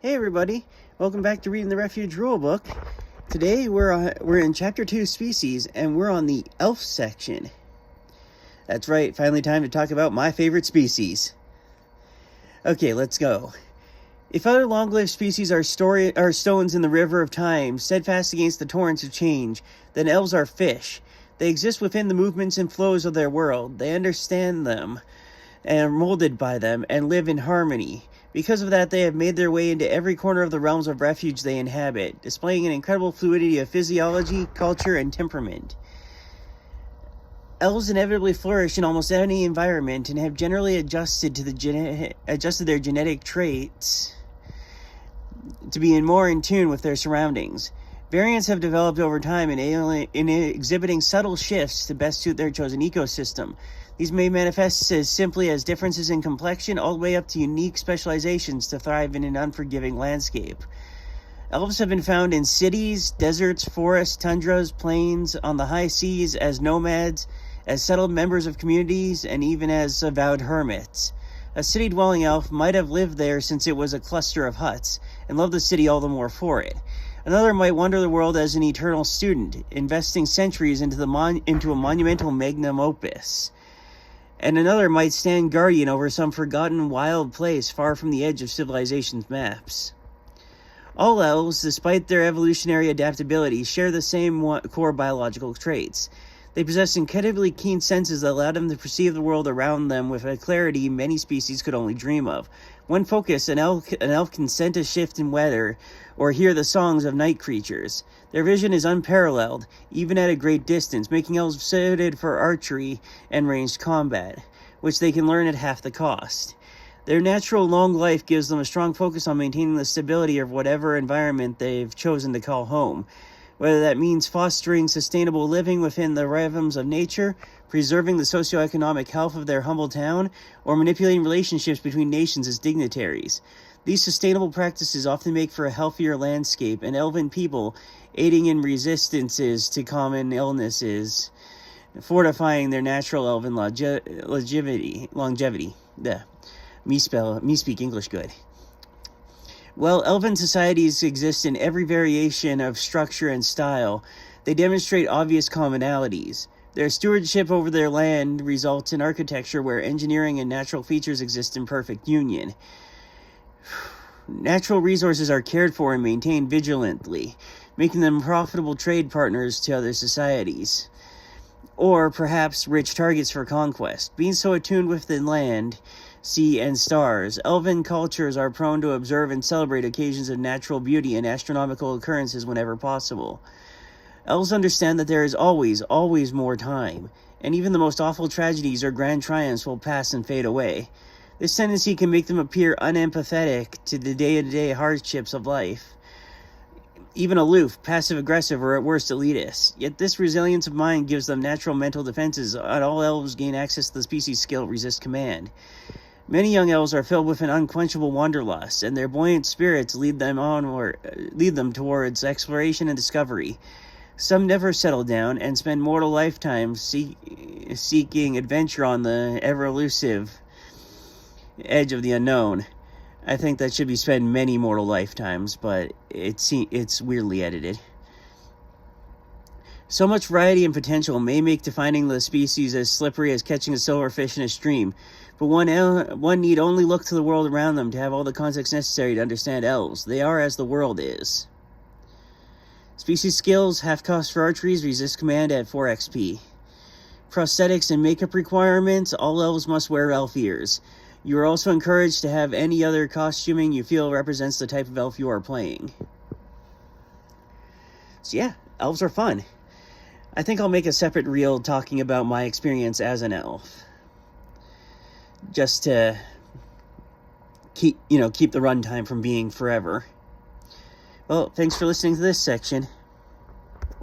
Hey everybody, welcome back to reading the Refuge rulebook. Today we're in Chapter 2, Species, and we're on the elf section. That's right, finally time to talk about my favorite species. Okay, let's go. If other long-lived species are stones in the river of time, steadfast against the torrents of change, then elves are fish. They exist within the movements and flows of their world. They understand them, and are molded by them, and live in harmony. Because of that, they have made their way into every corner of the realms of refuge they inhabit, displaying an incredible fluidity of physiology, culture, and temperament. Elves inevitably flourish in almost any environment and have generally adjusted their genetic traits to be more in tune with their surroundings. Variants have developed over time in exhibiting subtle shifts to best suit their chosen ecosystem. These may manifest as simply as differences in complexion, all the way up to unique specializations to thrive in an unforgiving landscape. Elves have been found in cities, deserts, forests, tundras, plains, on the high seas, as nomads, as settled members of communities, and even as avowed hermits. A city-dwelling elf might have lived there since it was a cluster of huts, and loved the city all the more for it. Another might wander the world as an eternal student, investing centuries into a monumental magnum opus. And another might stand guardian over some forgotten wild place far from the edge of civilization's maps. All elves, despite their evolutionary adaptability, share the same core biological traits. They possess incredibly keen senses that allow them to perceive the world around them with a clarity many species could only dream of. When focused, an elf can scent a shift in weather or hear the songs of night creatures. Their vision is unparalleled, even at a great distance, making elves suited for archery and ranged combat, which they can learn at half the cost. Their natural long life gives them a strong focus on maintaining the stability of whatever environment they've chosen to call home, whether that means fostering sustainable living within the rhythms of nature, preserving the socioeconomic health of their humble town, or manipulating relationships between nations as dignitaries. These sustainable practices often make for a healthier landscape, and elven people aiding in resistances to common illnesses, fortifying their natural elven longevity. Me speak English good. While elven societies exist in every variation of structure and style, they demonstrate obvious commonalities. Their stewardship over their land results in architecture where engineering and natural features exist in perfect union. Natural resources are cared for and maintained vigilantly, making them profitable trade partners to other societies, or perhaps rich targets for conquest. Being so attuned with the land, sea, and stars, elven cultures are prone to observe and celebrate occasions of natural beauty and astronomical occurrences whenever possible. Elves understand that there is always, always more time, and even the most awful tragedies or grand triumphs will pass and fade away. This tendency can make them appear unempathetic to the day-to-day hardships of life, even aloof, passive-aggressive, or at worst elitist. Yet this resilience of mind gives them natural mental defenses, and all elves gain access to the species skill resist command. Many young elves are filled with an unquenchable wanderlust, and their buoyant spirits lead them towards exploration and discovery. Some never settle down and spend mortal lifetimes seeking adventure on the ever-elusive edge of the unknown. I think that should be spent many mortal lifetimes, but it's weirdly edited. So much variety and potential may make defining the species as slippery as catching a silverfish in a stream, but one need only look to the world around them to have all the context necessary to understand elves. They are as the world is. Species skills, half cost for archeries, resist command at 4 XP. Prosthetics and makeup requirements, all elves must wear elf ears. You are also encouraged to have any other costuming you feel represents the type of elf you are playing. So yeah, elves are fun. I think I'll make a separate reel talking about my experience as an elf, just to keep the runtime from being forever. Well, thanks for listening to this section.